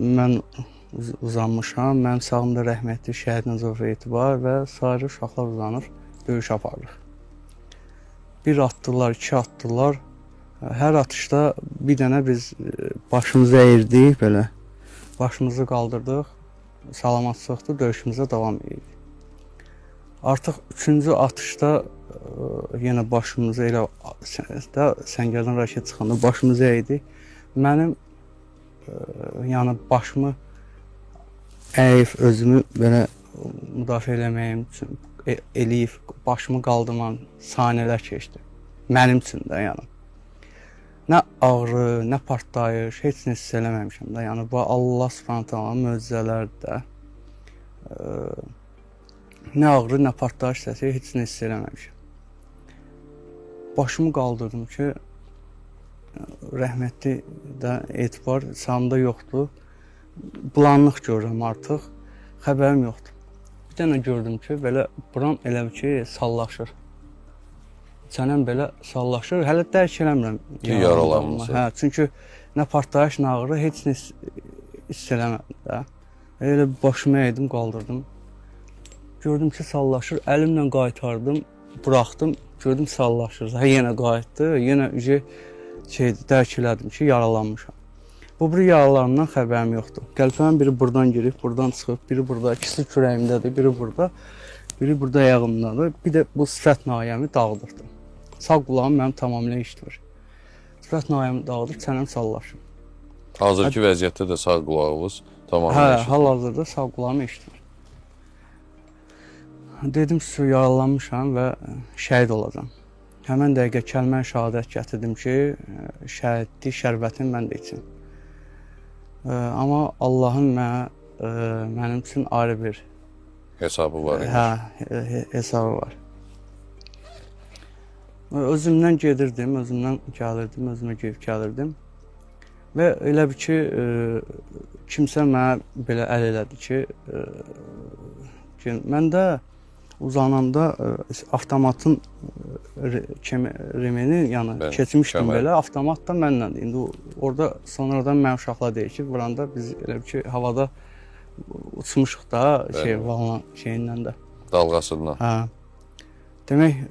mən uzanmışam, mənim sağımda rəhmətli şəhid Nəcəf Etibar və sairə uşaqlar uzanır, döyüş aparırıq. Bir atdılar, iki atdılar. Hər atışda bir dənə biz başımızı əyirdik belə. Başımızı qaldırdıq, salamatçılıqda döyüşümüzə davam edirdik. Artıq üçüncü atışda yenə başımızı elə səngərdən raket çıxanda başımızı əydik. Mənim yəni başımı əyib özümü belə müdafiə eləməyim üçün eləyib başımı qaldırmam saniyələr keçdi. Mənim üçün də yəni. Nə ağrı, nə partlayış, heç nə hiss eləməmişəm də. Yəni bu Allah Subhanahu taala möcüzələrdir də. Nə ağrı, nə partlayış səsi, heç nə hiss eləməmişəm. Başımı qaldırdım ki, rəhmətli də Etibar sağımda yoxdur. Bulanlıq görürəm artıq, xəbərim yoxdur. Bir dənə gördüm ki, belə buram elə ki, sallaşır. Çənəm belə sallaşır, hələ dərk eləmirəm. Yaralanmışsın. Hə, çünki nə partlayış, nə ağrı, heç nə hiss eləmədim də. Elə başımı əydim, qaldırdım. Gördüm ki, sallaşır, əlimlə qaytardım, buraxdım, gördüm sallaşır. Yenə qayıtdı, yenə dərk elədim ki, yaralanmışam. Bu bir yaralarından xəbərim yoxdur. Qəlpəmin biri buradan girib, buradan çıxıb, biri burada, ikisi kürəyimdədir, biri burada ayağımdadır. Bir də bu sifət nahiyəmi dağıdırdı. Sağ qulağım mənim tamamilə işləyir. Sifət nahiyəmi dağıdır, çənəm sallaşır. Hazırki vəziyyətdə də sağ qulağınız tamamilə işləyir. Hal-hazırda sağ qulağım işləyir. Dedim ki, yaralanmışam və şəhid olacam. Həmən dəqiqə kəlmə şəhadət gətirdim ki, şəhidlik şərbətini mən də içim. Amma Allahın mənim üçün ayrı bir hesabı var. Hə, hesabı var. Özümdən gedirdim, özümdən gəlirdim, özümə gedib gəlirdim. Və elə bir ki, kimsə mənə belə əl elədi ki, mən də uzananda avtomatın remeni yəni keçmişdim belə, avtomat da mənlədir. İndi orada sonradan mən uşaqlar deyir ki, vuranda biz elə bir ki, havada uçmuşuq da vallan şeyindən də. Dalğasından. Hə. Demək,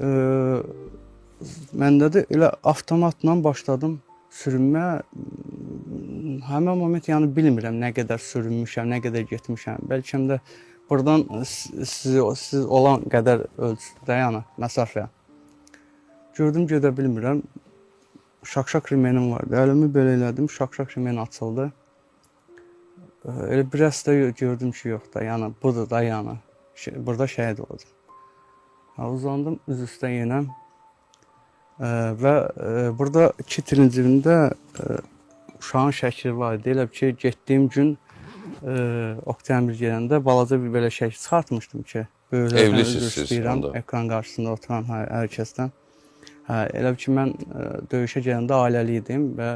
məndə də elə avtomatla başladım sürünmə. Həmən moment yəni bilmirəm nə qədər sürünmüşəm, nə qədər getmişəm. Bəlkə də buradan siz olan qədər ölçüdə yəni məsafə. Gördüm, gedə bilmirəm. Şaq-şaq remenim vardı. Əlimi belə elədim, şaq-şaq remen açıldı. Elə biraz da gördüm ki, yox da, yəni budur da, yəni burada şəhid olacaq. Uzandım üz üstə yenə və burada iki trincimdə uşağın şəkli var idi. Elə ki, getdiyim gün Oktyabr gələndə balaca bir belə şəkil çıxartmışdım ki, evlisiniz siz onda. Ekran qarşısında oturan hər kəsdən. Elə ki, mən döyüşə gələndə ailəli idim və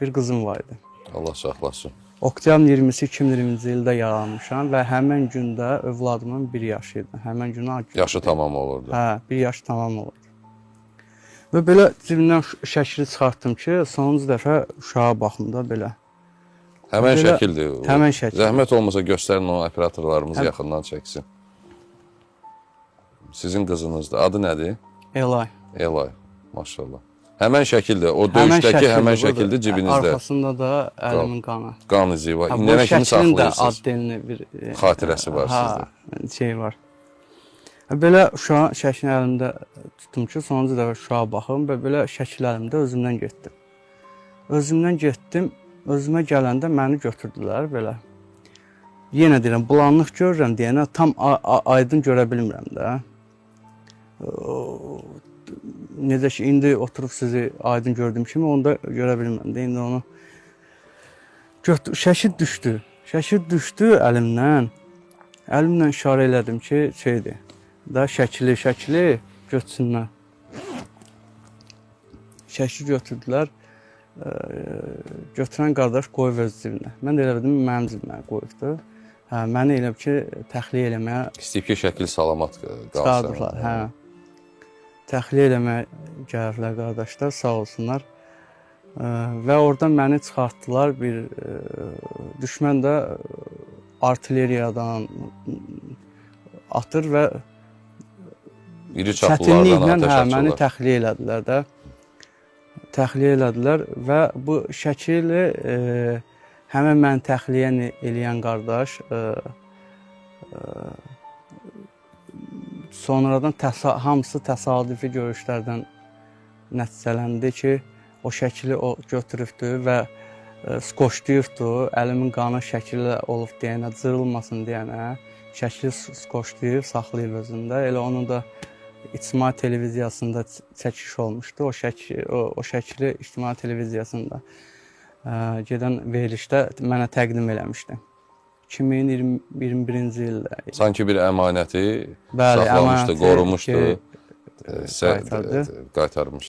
bir qızım var idi. Allah saxlasın. Oktyabr 20-si 2020-ci ildə yaralanmışam və həmən gündə övladımın 1 yaşı idi. Həmən günə yaşı tamam olurdu. Hə, 1 yaş tamam olurdu. Və belə cibimdən şəkili çıxartdım ki, sonuncu dəfə uşağa baxımda belə. Həmən şəkildir. Həmən şəkil. Zəhmət olmasa göstərin o operatorlarımız yaxından çəksin. Sizin qızınızdır. Adı nədir? Elay. Elay, maşallah. Həmən şəkildir. O döyüşdəki həmən şəkildir cibinizdə. Arkasında da əlimin qanı. Qan izi var. İndiyənə kimi saxlayırsınız. Bu şəklin də addelini bir xatirəsi var sizdə. Şey var. Belə uşağın şəklini əlimdə tutdum ki, sonuncu dəfə uşağa baxım və belə şəkil əlimdə özümdən getdim. Özümdən getdim, özümə gələndə məni götürdülər belə. Yenə deyirəm, bulanlıq görürəm deyənə tam aydın görə bilmirəm də. Necə ki, indi oturub sizi aydın gördüyüm kimi, onu da görə bilmirəm də. İndi onu şəkil düşdü. Şəkil düşdü əlimdən. Əlimlə işarə elədim ki, şeydir. Da şəkili götürsünlər. Şəkil götürdülər. Götürən qardaş qoyub öz cibinə. Mən də elə bildim, mənim cibimə qoyubdu. Məni elə ki, təxliyə eləməyə... İstəyib ki, şəkil salamat qalsın. Çıxardıqlar, hə. Təxliyə eləməyə gəlirlər qardaşlar, sağ olsunlar. Və oradan məni çıxartdılar bir düşmən də artilleriyadan atır və İri çaplılardan çətinliklə atəş məni açırlar. təxliyə elədilər də. Təxliyə elədilər və bu şəkili həmin məni təxliyə eləyən qardaş sonradan hamısı təsadüfi görüşlərdən nəticələndi ki, o şəkili o götürübdü və skoçlayıbdı, əlimin qanı şəkillə olub deyənə, cırılmasın deyənə, şəkili skoçlayıb, saxlayıb özündə. Elə onun da İctimai televiziyasında çəkiş olmuşdu. O şəkili İctimai televiziyasında gedən verilişdə mənə təqdim eləmişdi. 2021-ci ildə. Sanki bir əmanəti Bəli, saxlamışdı, əmanəti qorumuşdu, qaytardı. qaytarmış.